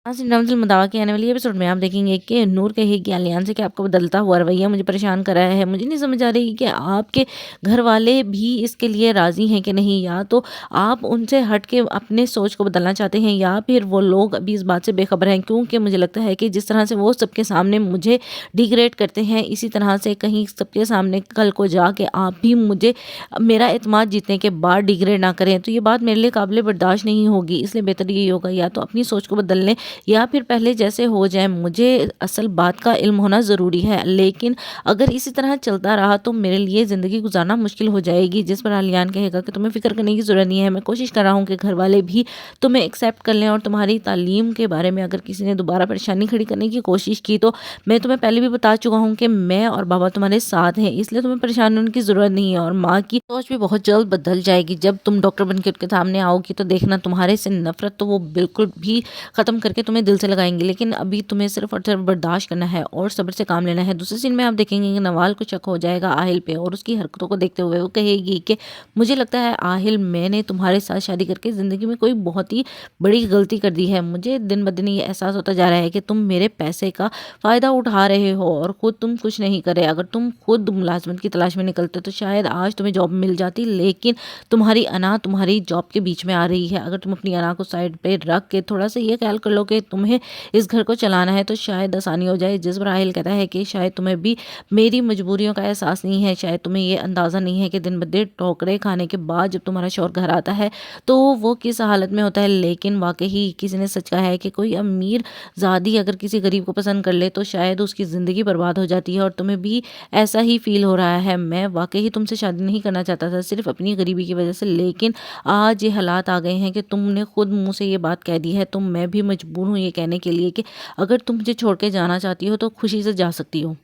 नाज़रीन मुदावा के आने वाली एपिसोड में आप देखेंगे कि नूर कहेगी आलियान से कि आपका बदलता हुआ रवैया मुझे परेशान कर रहा है। मुझे नहीं समझ आ रही कि आपके घर वाले भी इसके लिए राज़ी हैं कि नहीं, या तो आप उनसे हट के अपने सोच को बदलना चाहते हैं या फिर वो लोग अभी इस बात से बेखबर हैं। क्योंकि मुझे लगता है कि जिस तरह से वो सबके सामने मुझे डिग्रेड करते हैं, इसी तरह से कहीं सबके सामने कल को जाके आप भी मुझे मेरा एतमाद जीतने के बाद डिग्रेड ना करें, तो ये बात मेरे लिए काबिल बर्दाश्त नहीं होगी। इसलिए बेहतर यही होगा या तो अपनी सोच को बदल लें या फिर पहले जैसे हो जाए। मुझे असल बात का इल्म होना ज़रूरी है, लेकिन अगर इसी तरह चलता रहा तो मेरे लिए ज़िंदगी गुजारना मुश्किल हो जाएगी। जिस पर आलियान कहेगा कि तुम्हें फ़िक्र करने की ज़रूरत नहीं है, मैं कोशिश कर रहा हूँ कि घर वाले भी तुम्हें एक्सेप्ट कर लें, और तुम्हारी तालीम के बारे में अगर किसी ने दोबारा परेशानी खड़ी करने की कोशिश की तो मैं तुम्हें पहले भी बता चुका हूँ कि मैं और बाबा तुम्हारे साथ हैं, इसलिए तुम्हें परेशान होने की ज़रूरत नहीं है। और माँ की सोच भी बहुत जल्द बदल जाएगी। जब तुम डॉक्टर बन के उनके सामने आओगी तो देखना, तुम्हारे से नफरत तो वो बिल्कुल भी ख़त्म करके तुम्हें दिल से लगाएंगे, लेकिन अभी तुम्हें सिर्फ और सिर्फ बर्दाश्त करना है और सब्र से काम लेना है। दूसरे सीन में आप देखेंगे कि नवाल को शक हो जाएगा आहिल पे, और उसकी हरकतों को देखते हुए वो कहेगी कि मुझे लगता है आहिल, मैंने तुम्हारे साथ शादी करके ज़िंदगी में कोई बहुत ही बड़ी गलती कर दी है। मुझे दिन ब दिन ये एहसास होता जा रहा है कि तुम मेरे पैसे का फ़ायदा उठा रहे हो और ख़ुद तुम कुछ नहीं करे। अगर तुम खुद मुलाजमत की तलाश में निकलते तो शायद आज तुम्हें जॉब मिल जाती, लेकिन तुम्हारी अना तुम्हारी जॉब के बीच में आ रही है। अगर तुम अपनी अना को साइड पे रख के थोड़ा सा ये ख्याल कर लो कि तुम्हें इस घर को चलाना है तो शायद आसानी हो जाए। जिस पर आहिल कहता है कि शायद तुम्हें भी मेरी मजबूरियों का एहसास नहीं है, शायद तुम्हें ये अंदाज़ा नहीं है कि दिन ब दिन ठोकरे खाने के बाद जब तुम्हारा शौहर घर आता है तो वो किस हालत में होता है। लेकिन वाकई किसी ने सच कहा है कि कोई अमीर ज़ादी अगर किसी गरीब को पसंद कर ले तो शायद उसकी ज़िंदगी बर्बाद हो जाती है, और तुम्हें भी ऐसा ही फील हो रहा है। मैं वाकई तुमसे शादी नहीं करना चाहता था सिर्फ अपनी गरीबी की वजह से, लेकिन आज ये हालात आ गए हैं कि तुमने खुद मुँह से ये बात कह दी है, तो मैं भी मजबूर हूँ ये कहने के लिए कि अगर तुम मुझे छोड़ के जाना चाहती हो तो खुशी से जा सकती हो।